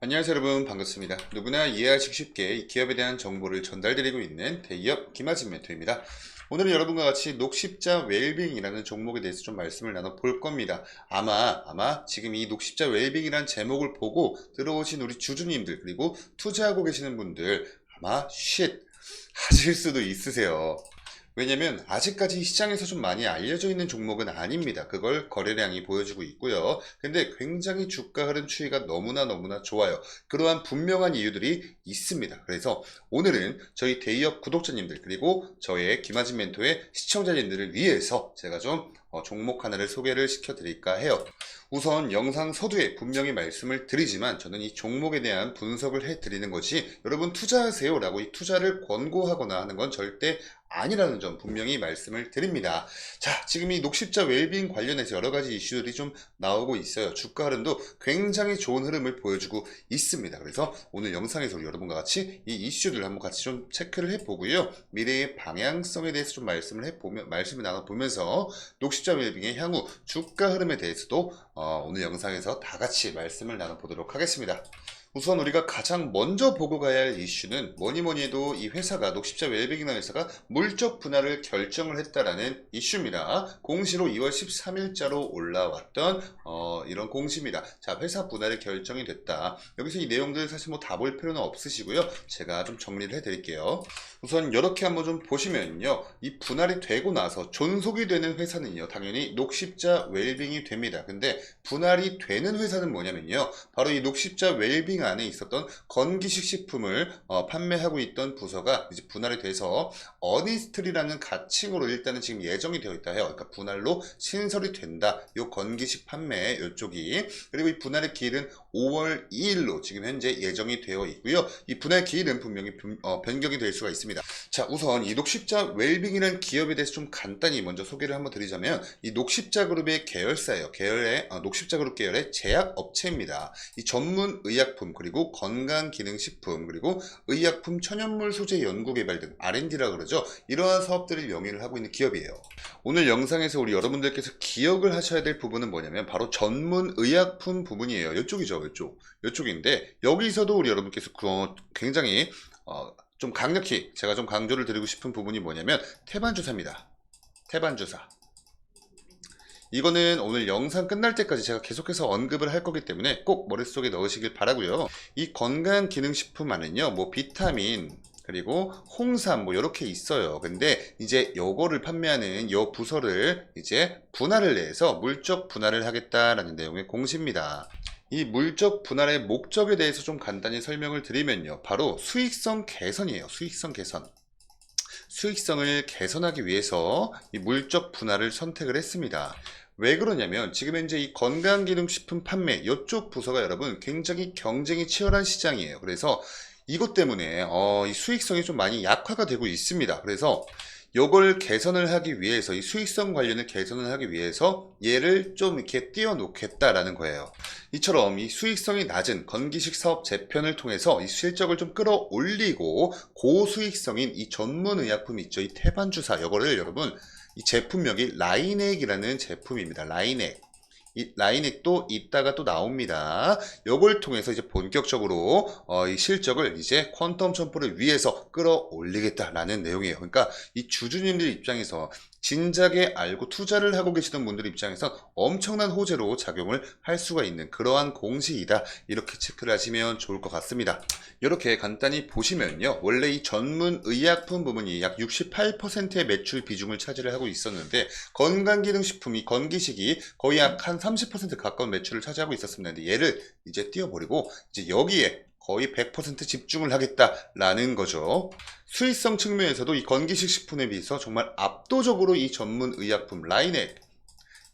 안녕하세요 여러분, 반갑습니다. 누구나 이해하시기 쉽게 이 기업에 대한 정보를 전달드리고 있는 대기업 김아진 멘토입니다. 오늘은 여러분과 같이 녹십자 웰빙이라는 종목에 대해서 좀 말씀을 나눠볼 겁니다. 아마 지금 이 녹십자 웰빙이라는 제목을 보고 들어오신 우리 주주님들, 그리고 투자하고 계시는 분들 아마 하실 수도 있으세요. 왜냐면 아직까지 시장에서 좀 많이 알려져 있는 종목은 아닙니다. 그걸 거래량이 보여주고 있고요. 근데 굉장히 주가 흐름 추이가 너무나 좋아요. 그러한 분명한 이유들이 있습니다. 그래서 오늘은 저희 대기업 구독자님들, 그리고 저의 김아진 멘토의 시청자님들을 위해서 제가 좀 종목 하나를 소개를 시켜드릴까 해요. 우선 영상 서두에 분명히 말씀을 드리지만 저는 이 종목에 대한 분석을 해드리는 것이 여러분 투자하세요 라고 이 투자를 권고하거나 하는 건 절대 아니라는 점 분명히 말씀을 드립니다. 자, 지금 이 녹십자 웰빙 관련해서 여러 가지 이슈들이 좀 나오고 있어요. 주가 흐름도 굉장히 좋은 흐름을 보여주고 있습니다. 그래서 오늘 영상에서 우리 여러분과 같이 이 이슈들 한번 같이 좀 체크를 해보고요. 미래의 방향성에 대해서 좀 말씀을 나눠보면서 녹십자 웰빙의 향후 주가 흐름에 대해서도 오늘 영상에서 다 같이 말씀을 나눠보도록 하겠습니다. 우선 우리가 가장 먼저 보고 가야 할 이슈는 뭐니 해도 이 회사가 녹십자 웰빙이라는 회사가 물적 분할을 결정을 했다라는 이슈입니다. 공시로 2월 13일자로 올라왔던 이런 공시입니다. 자, 회사 분할이 결정이 됐다. 여기서 이 내용들 사실 뭐 다 볼 필요는 없으시고요. 제가 좀 정리를 해드릴게요. 우선 이렇게 한번 좀 보시면요. 이 분할이 되고 나서 존속이 되는 회사는요. 당연히 녹십자 웰빙이 됩니다. 근데 분할이 되는 회사는 뭐냐면요. 바로 이 녹십자 웰빙 안에 있었던 건기식 식품을 판매하고 있던 부서가 이제 분할이 돼서 어니스트리라는 가칭으로 일단은 지금 예정이 되어 있다 해요. 그러니까 분할로 신설이 된다. 요 건기식 판매 요쪽이. 그리고 이 분할의 기일은 5월 2일로 지금 현재 예정이 되어 있고요. 이 분할 기일은 분명히 변경이 될 수가 있습니다. 자, 우선 이 녹십자 웰빙이라는 기업에 대해서 좀 간단히 먼저 소개를 한번 드리자면 이 녹십자 그룹의 계열사예요. 녹십자 그룹 계열의 제약업체입니다. 이 전문 의약품, 그리고 건강기능식품, 그리고 의약품 천연물 소재 연구개발 등 R&D라 그러죠. 이러한 사업들을 영위를 하고 있는 기업이에요. 오늘 영상에서 우리 여러분들께서 기억을 하셔야 될 부분은 뭐냐면 바로 전문 의약품 부분이에요. 이쪽이죠. 이쪽인데 여기서도 우리 여러분께서 굉장히 좀 강력히 제가 좀 강조를 드리고 싶은 부분이 뭐냐면 태반주사입니다. 태반주사. 이거는 오늘 영상 끝날 때까지 제가 계속해서 언급을 할 거기 때문에 꼭 머릿속에 넣으시길 바라고요. 이 건강기능식품 안은요, 뭐 비타민, 그리고 홍삼 뭐 이렇게 있어요. 근데 이제 요거를 판매하는 요 부서를 이제 분할을 내서 물적 분할을 하겠다라는 내용의 공시입니다. 이 물적 분할의 목적에 대해서 좀 간단히 설명을 드리면요. 바로 수익성 개선이에요. 수익성 개선. 수익성을 개선하기 위해서 이 물적 분할을 선택을 했습니다. 왜 그러냐면 지금 현재 이 건강기능식품 판매 이쪽 부서가 여러분 굉장히 경쟁이 치열한 시장이에요. 그래서 이것 때문에 이 수익성이 좀 많이 약화가 되고 있습니다. 그래서 요걸 개선을 하기 위해서 이 수익성 관련을 개선을 하기 위해서 얘를 좀 이렇게 띄워놓겠다라는 거예요. 이처럼 이 수익성이 낮은 건기식 사업 재편을 통해서 이 실적을 좀 끌어올리고 고수익성인 이 전문 의약품 있죠. 이 태반주사 요거를 여러분 이 제품명이 라이넥이라는 제품입니다. 라이넥. 이 라이넥도 이따가 또 나옵니다. 요걸 통해서 이제 본격적으로 이 실적을 이제 퀀텀 점프를 위해서 끌어올리겠다라는 내용이에요. 그러니까 이 주주님들 입장에서 진작에 알고 투자를 하고 계시던 분들 입장에서 엄청난 호재로 작용을 할 수가 있는 그러한 공시이다. 이렇게 체크를 하시면 좋을 것 같습니다. 이렇게 간단히 보시면요. 원래 이 전문 의약품 부분이 약 68%의 매출 비중을 차지를 하고 있었는데 건강기능식품이 건기식이 거의 약 한 30% 가까운 매출을 차지하고 있었습니다. 근데 얘를 이제 띄워버리고 이제 여기에 거의 100% 집중을 하겠다라는 거죠. 수익성 측면에서도 이 건기식 식품에 비해서 정말 압도적으로 이 전문 의약품 라인액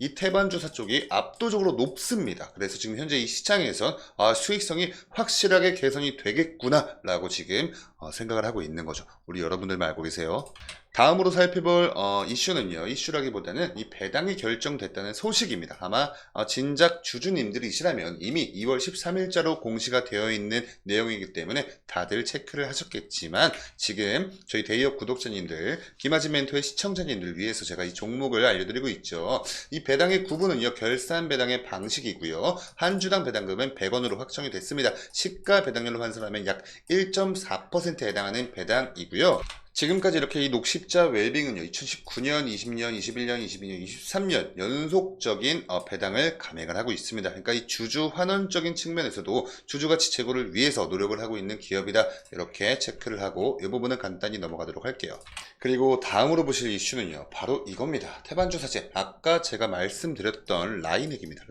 이 태반주사 쪽이 압도적으로 높습니다. 그래서 지금 현재 이 시장에선 수익성이 확실하게 개선이 되겠구나 라고 지금 생각을 하고 있는 거죠. 우리 여러분들만 알고 계세요. 다음으로 살펴볼 이슈는요. 이슈라기보다는 이 배당이 결정됐다는 소식입니다. 아마 진작 주주님들이시라면 이미 2월 13일자로 공시가 되어 있는 내용이기 때문에 다들 체크를 하셨겠지만 지금 저희 데이업 구독자님들, 김아진 멘토의 시청자님들 위해서 제가 이 종목을 알려드리고 있죠. 이 배당의 구분은요. 결산 배당의 방식이고요. 한 주당 배당금은 100원으로 확정이 됐습니다. 시가 배당률로 환산하면 약 1.4%에 해당하는 배당이고요. 지금까지 이렇게 이 녹십자 웰빙은요, 2019년, 20년, 21년, 22년, 23년 연속적인 배당을 감행을 하고 있습니다. 그러니까 이 주주 환원적인 측면에서도 주주가치 제고를 위해서 노력을 하고 있는 기업이다. 이렇게 체크를 하고 이 부분은 간단히 넘어가도록 할게요. 그리고 다음으로 보실 이슈는요, 바로 이겁니다. 태반주사제. 아까 제가 말씀드렸던 라이넥입니다.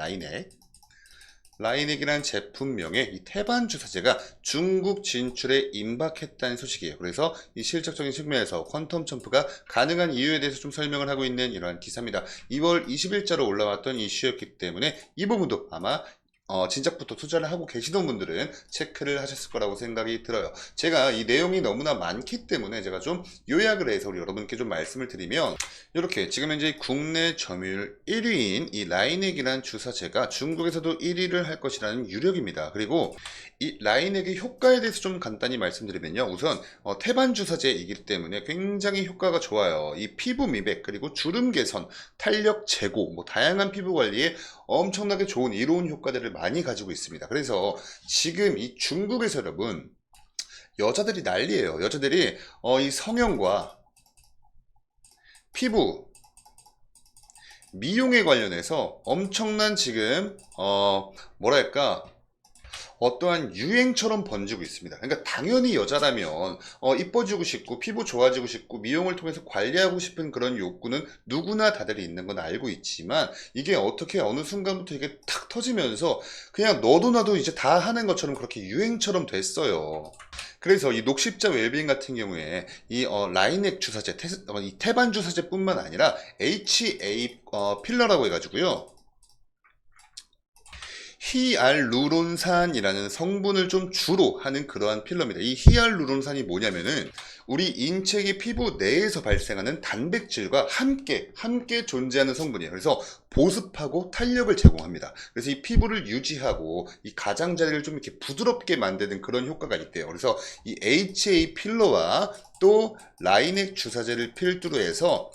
라이넥이라는 제품명의 이 태반주사제가 중국 진출에 임박했다는 소식이에요. 그래서 이 실적적인 측면에서 퀀텀 점프가 가능한 이유에 대해서 좀 설명을 하고 있는 이러한 기사입니다. 2월 20일자로 올라왔던 이슈였기 때문에 이 부분도 아마 진작부터 투자를 하고 계시던 분들은 체크를 하셨을 거라고 생각이 들어요. 제가 이 내용이 너무나 많기 때문에 제가 좀 요약을 해서 우리 여러분께 좀 말씀을 드리면, 이렇게 지금 현재 국내 점유율 1위인 이 라이넥이라는 주사제가 중국에서도 1위를 할 것이라는 유력입니다. 그리고 이 라이넥의 효과에 대해서 좀 간단히 말씀드리면요. 우선 태반 주사제이기 때문에 굉장히 효과가 좋아요. 이 피부 미백, 그리고 주름 개선, 탄력 제고, 다양한 피부 관리에 엄청나게 좋은 이로운 효과들을 많이 가지고 있습니다. 그래서 지금 이 중국에서 여러분, 여자들이 난리예요. 여자들이 이 성형과 피부 미용에 관련해서 엄청난 지금 뭐랄까, 어떠한 유행처럼 번지고 있습니다. 그러니까 당연히 여자라면 이뻐지고 싶고 피부 좋아지고 싶고 미용을 통해서 관리하고 싶은 그런 욕구는 누구나 다들 있는 건 알고 있지만, 이게 어떻게 어느 순간부터 이게 탁 터지면서 그냥 너도 나도 이제 다 하는 것처럼 그렇게 유행처럼 됐어요. 그래서 이 녹십자 웰빙 같은 경우에 이 라이넥 주사제, 이 태반 주사제뿐만 아니라 HA 필러라고 해가지고요, 히알루론산이라는 성분을 좀 주로 하는 그러한 필러입니다. 이 히알루론산이 뭐냐면은 우리 인체의 피부 내에서 발생하는 단백질과 함께 존재하는 성분이에요. 그래서 보습하고 탄력을 제공합니다. 그래서 이 피부를 유지하고 이 가장자리를 좀 이렇게 부드럽게 만드는 그런 효과가 있대요. 그래서 이 HA 필러와 또 라이넥 주사제를 필두로 해서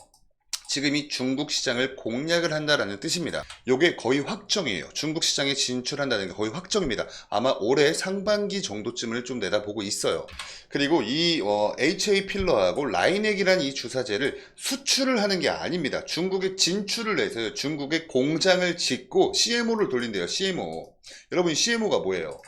지금 이 중국 시장을 공략을 한다라는 뜻입니다. 이게 거의 확정이에요. 중국 시장에 진출한다는 게 거의 확정입니다. 아마 올해 상반기 정도쯤을 좀 내다보고 있어요. 그리고 이 HA 필러하고 라이넥이란 이 주사제를 수출을 하는 게 아닙니다. 중국에 진출을 해서 중국에 공장을 짓고 CMO를 돌린대요. CMO. 여러분, CMO가 뭐예요?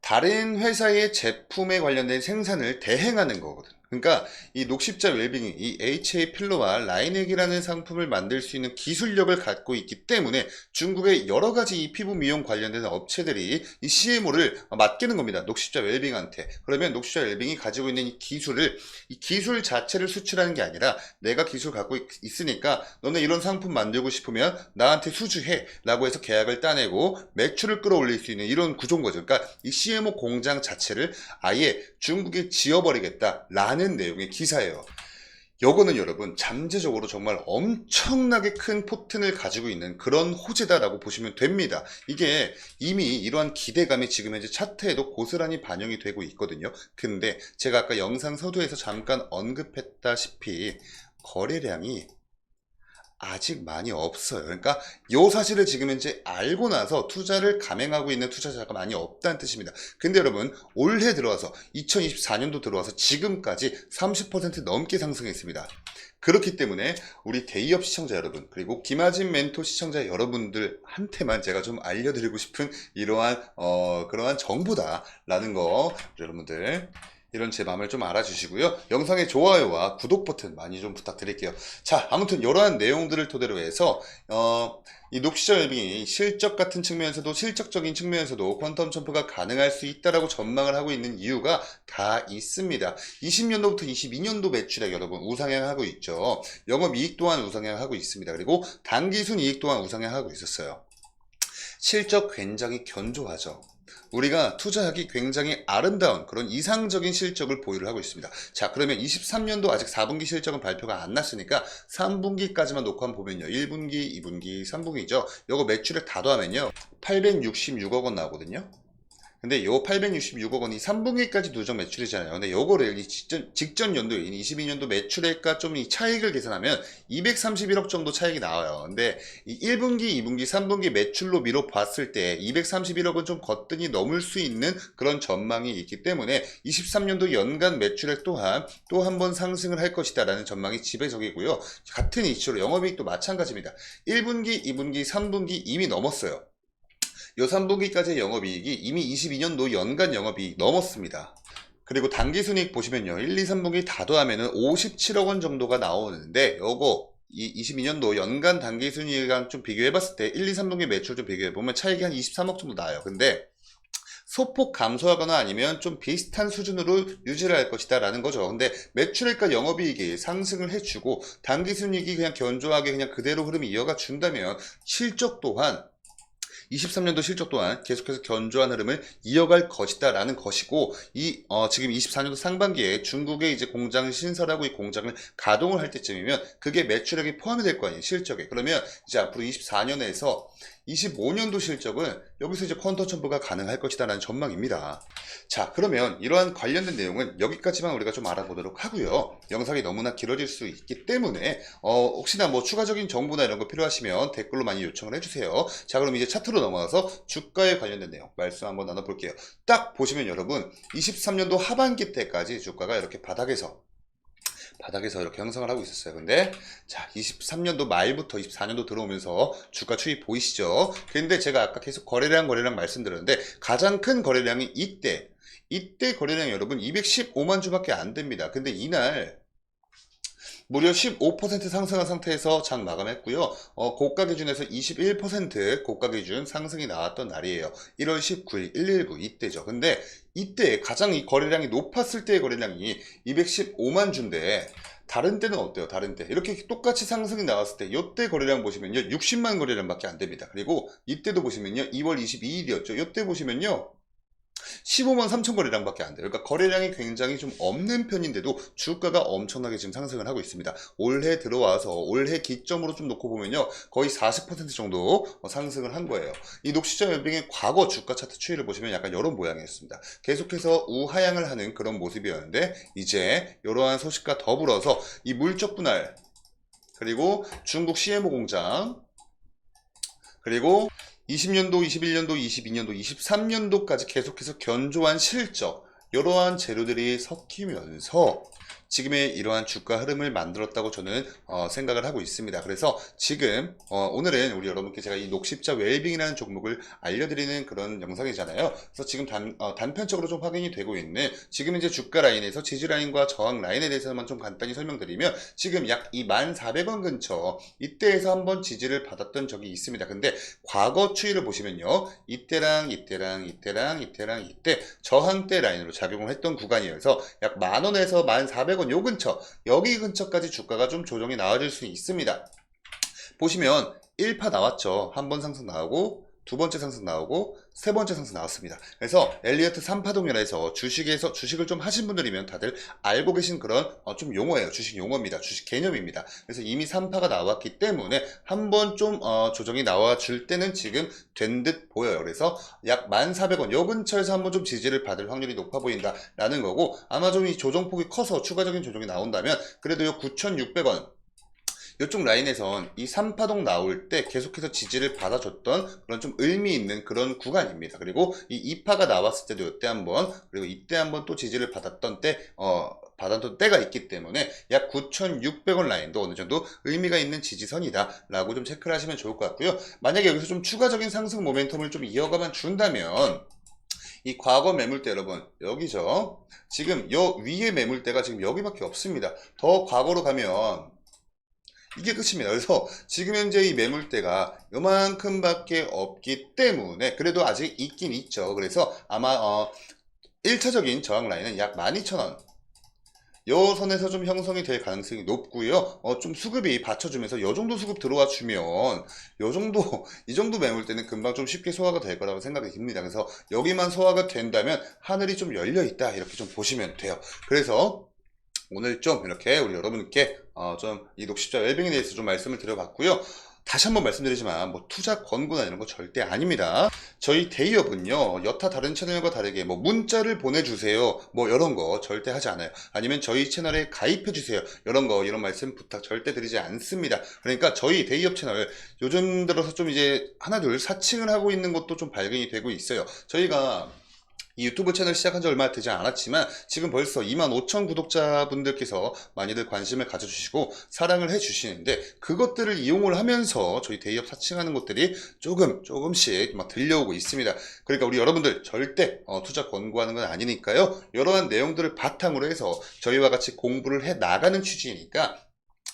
다른 회사의 제품에 관련된 생산을 대행하는 거거든요. 그러니까 이 녹십자 웰빙이 이 HA 필러와 라이넥이라는 상품을 만들 수 있는 기술력을 갖고 있기 때문에 중국의 여러 가지 이 피부 미용 관련된 업체들이 이 CMO를 맡기는 겁니다. 녹십자 웰빙한테. 그러면 녹십자 웰빙이 가지고 있는 이 기술 자체를 수출하는 게 아니라, 내가 기술 갖고 있으니까 너네 이런 상품 만들고 싶으면 나한테 수주해 라고 해서 계약을 따내고 매출을 끌어올릴 수 있는 이런 구조인 거죠. 그러니까 이 CMO 공장 자체를 아예 중국에 지어버리겠다 라는 내용의 기사예요. 요거는 여러분 잠재적으로 정말 엄청나게 큰 포텐을 가지고 있는 그런 호재다라고 보시면 됩니다. 이게 이미 이러한 기대감이 지금 현재 차트에도 고스란히 반영이 되고 있거든요. 근데 제가 아까 영상 서두에서 잠깐 언급했다시피 거래량이 아직 많이 없어요. 그러니까 이 사실을 지금 현재 알고 나서 투자를 감행하고 있는 투자자가 많이 없다는 뜻입니다. 근데 여러분, 올해 들어와서 2024년도 들어와서 지금까지 30% 넘게 상승했습니다. 그렇기 때문에 우리 데이업 시청자 여러분, 그리고 김아진 멘토 시청자 여러분들한테만 제가 좀 알려드리고 싶은 이러한 그러한 정보다라는 거, 여러분들 이런 제 마음을 좀 알아주시고요. 영상의 좋아요와 구독 버튼 많이 좀 부탁드릴게요. 자, 아무튼 이러한 내용들을 토대로 해서 이 녹십자 웰빙이 실적적인 측면에서도 퀀텀 점프가 가능할 수 있다라고 전망을 하고 있는 이유가 다 있습니다. 20년도부터 22년도 매출액 여러분 우상향하고 있죠. 영업이익 또한 우상향하고 있습니다. 그리고 당기순이익 또한 우상향하고 있었어요. 실적 굉장히 견조하죠. 우리가 투자하기 굉장히 아름다운 그런 이상적인 실적을 보유를 하고 있습니다. 자, 그러면 23년도 아직 4분기 실적은 발표가 안 났으니까 3분기까지만 놓고 한번 보면요. 1분기, 2분기, 3분기죠. 요거 매출액 다 더하면요. 866억 원 나오거든요. 근데 요 866억 원이 3분기까지 누적 매출이잖아요. 근데 요거를 이 직전 연도인 22년도 매출액과 좀 이 차익을 계산하면 231억 정도 차익이 나와요. 근데 이 1분기, 2분기, 3분기 매출로 미뤄 봤을 때 231억은 좀 거뜬히 넘을 수 있는 그런 전망이 있기 때문에 23년도 연간 매출액 또한 또 한 번 상승을 할 것이다 라는 전망이 지배적이고요. 같은 이치로 영업이익도 마찬가지입니다. 1분기, 2분기, 3분기 이미 넘었어요. 요 3분기까지의 영업이익이 이미 22년도 연간 영업이익 넘었습니다. 그리고 당기순이익 보시면요. 1, 2, 3분기 다 더하면은 57억 원 정도가 나오는데 요거 이 22년도 연간 당기순이익이랑 좀 비교해봤을 때 1, 2, 3분기 매출 좀 비교해보면 차익이 한 23억 정도 나요. 근데 소폭 감소하거나 아니면 좀 비슷한 수준으로 유지를 할 것이다 라는 거죠. 근데 매출액과 영업이익이 상승을 해주고 당기순이익이 그냥 견조하게 그냥 그대로 흐름이 이어가 준다면 실적 또한 23년도 실적 또한 계속해서 견조한 흐름을 이어갈 것이다 라는 것이고 지금 24년도 상반기에 중국에 이제 공장을 신설하고 이 공장을 가동을 할 때쯤이면 그게 매출액이 포함이 될 거 아니에요, 실적에. 그러면 이제 앞으로 24년에서 25년도 실적은 여기서 이제 쿼터 첨부가 가능할 것이다 라는 전망입니다. 자, 그러면 이러한 관련된 내용은 여기까지만 우리가 좀 알아보도록 하고요. 영상이 너무나 길어질 수 있기 때문에 혹시나 뭐 추가적인 정보나 이런 거 필요하시면 댓글로 많이 요청을 해주세요. 자, 그럼 이제 차트로 넘어가서 주가에 관련된 내용 말씀 한번 나눠볼게요. 딱 보시면 여러분 23년도 하반기 때까지 주가가 이렇게 바닥에서 이렇게 형성을 하고 있었어요. 근데 자 23년도 말부터 24년도 들어오면서 주가 추이 보이시죠? 근데 제가 아까 계속 거래량 말씀드렸는데 가장 큰 거래량이 이때 거래량이 여러분 215만 주밖에 안 됩니다. 근데 이날 무려 15% 상승한 상태에서 장 마감했고요. 고가 기준에서 21% 고가 기준 상승이 나왔던 날이에요. 1월 19일 119 이때죠. 근데 이때 가장 이 거래량이 높았을 때의 거래량이 215만 주인데 다른 때는 어때요? 다른 때 이렇게 똑같이 상승이 나왔을 때 이때 거래량 보시면요 60만 거래량밖에 안 됩니다. 그리고 이때도 보시면요 2월 22일이었죠. 이때 보시면요 15만 3천 거래량밖에 안 돼요. 그러니까 거래량이 굉장히 좀 없는 편인데도 주가가 엄청나게 지금 상승을 하고 있습니다. 올해 들어와서 올해 기점으로 좀 놓고 보면요 거의 40% 정도 상승을 한 거예요. 이 녹시적 웰빙의 과거 주가 차트 추이를 보시면 약간 이런 모양이었습니다. 계속해서 우하향을 하는 그런 모습이었는데 이제 이러한 소식과 더불어서 이 물적 분할 그리고 중국 CMO 공장 그리고 20년도, 21년도, 22년도, 23년도까지 계속해서 견조한 실적, 이러한 재료들이 섞이면서 지금의 이러한 주가 흐름을 만들었다고 저는 생각을 하고 있습니다. 그래서 지금 오늘은 우리 여러분께 제가 이 녹십자 웰빙이라는 종목을 알려드리는 그런 영상이잖아요. 그래서 지금 단편적으로 좀 확인이 되고 있는 지금 이제 주가 라인에서 지지 라인과 저항 라인에 대해서만 좀 간단히 설명드리면 지금 약 이 1,400원 근처 이때에서 한번 지지를 받았던 적이 있습니다. 근데 과거 추이를 보시면요. 이때랑 이때 저항대 라인으로 작용을 했던 구간이어서 약 10,000원에서 1,400원 요 근처 여기 근처까지 주가가 좀 조정이 나와줄 수 있습니다. 보시면 1파 나왔죠. 한 번 상승 나오고 두 번째 상승 나오고 세 번째 상승 나왔습니다. 그래서 엘리어트 3파동이라서 주식을 좀 하신 분들이면 다들 알고 계신 그런 좀 용어예요. 주식 용어입니다. 주식 개념입니다. 그래서 이미 3파가 나왔기 때문에 한번 좀 조정이 나와줄 때는 지금 된 듯 보여요. 그래서 약 1,400원 요 근처에서 한번 좀 지지를 받을 확률이 높아 보인다 라는 거고 아마 좀 이 조정폭이 커서 추가적인 조정이 나온다면 그래도 요 9,600원 이쪽 라인에선 이 3파동 나올 때 계속해서 지지를 받아줬던 그런 좀 의미 있는 그런 구간입니다. 그리고 이 2파가 나왔을 때도 이때 한번 그리고 이때 한번 또 지지를 받았던 때가 있기 때문에 약 9,600원 라인도 어느 정도 의미가 있는 지지선이다 라고 좀 체크를 하시면 좋을 것 같고요. 만약에 여기서 좀 추가적인 상승 모멘텀을 좀 이어가만 준다면 이 과거 매물대 여러분 여기죠. 지금 요 위에 매물대가 지금 여기밖에 없습니다. 더 과거로 가면 이게 끝입니다. 그래서 지금 현재 이 매물대가 요만큼 밖에 없기 때문에 그래도 아직 있긴 있죠. 그래서 아마 1차적인 저항 라인은 약 12,000원 요 선에서 좀 형성이 될 가능성이 높고요. 좀 수급이 받쳐주면서 요 정도 수급 들어와 주면 요 정도 이 정도 매물대는 금방 좀 쉽게 소화가 될 거라고 생각이 듭니다. 그래서 여기만 소화가 된다면 하늘이 좀 열려 있다 이렇게 좀 보시면 돼요. 그래서 오늘 좀 이렇게 우리 여러분께 좀 이 녹십자 웰빙에 대해서 좀 말씀을 드려봤고요. 다시 한번 말씀드리지만 뭐 투자 권고나 이런 거 절대 아닙니다. 저희 대기업은요 여타 다른 채널과 다르게 뭐 문자를 보내주세요 뭐 이런 거 절대 하지 않아요. 아니면 저희 채널에 가입해 주세요 이런 말씀 부탁 절대 드리지 않습니다. 그러니까 저희 대기업 채널 요즘 들어서 좀 이제 하나 둘 사칭을 하고 있는 것도 좀 발견이 되고 있어요. 저희가 이 유튜브 채널 시작한 지 얼마 되지 않았지만 지금 벌써 25,000 구독자분들께서 많이들 관심을 가져주시고 사랑을 해주시는데 그것들을 이용을 하면서 저희 대기업 사칭하는 것들이 조금씩 막 들려오고 있습니다. 그러니까 우리 여러분들 절대 투자 권고하는 건 아니니까요. 이러한 내용들을 바탕으로 해서 저희와 같이 공부를 해 나가는 취지이니까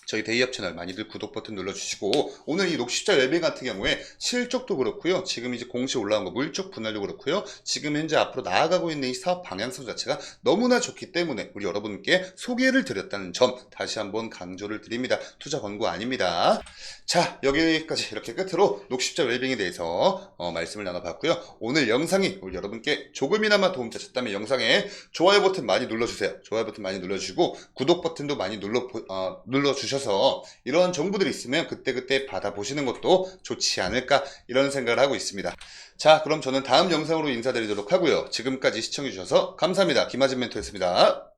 저희 대기업 채널 많이들 구독 버튼 눌러주시고 오늘 이 녹십자 웰빙 같은 경우에 실적도 그렇고요. 지금 이제 공시 올라온 거 물적 분할도 그렇고요. 지금 현재 앞으로 나아가고 있는 이 사업 방향성 자체가 너무나 좋기 때문에 우리 여러분께 소개를 드렸다는 점 다시 한번 강조를 드립니다. 투자 권고 아닙니다. 자, 여기까지 이렇게 끝으로 녹십자 웰빙에 대해서 말씀을 나눠봤고요. 오늘 영상이 우리 여러분께 조금이나마 도움 되셨다면 영상에 좋아요 버튼 많이 눌러주세요. 좋아요 버튼 많이 눌러주시고 구독 버튼도 많이 눌러주셔서 이런 정보들이 있으면 그때그때 받아보시는 것도 좋지 않을까 이런 생각을 하고 있습니다. 자, 그럼 저는 다음 영상으로 인사드리도록 하고요. 지금까지 시청해주셔서 감사합니다. 김하진 멘토였습니다.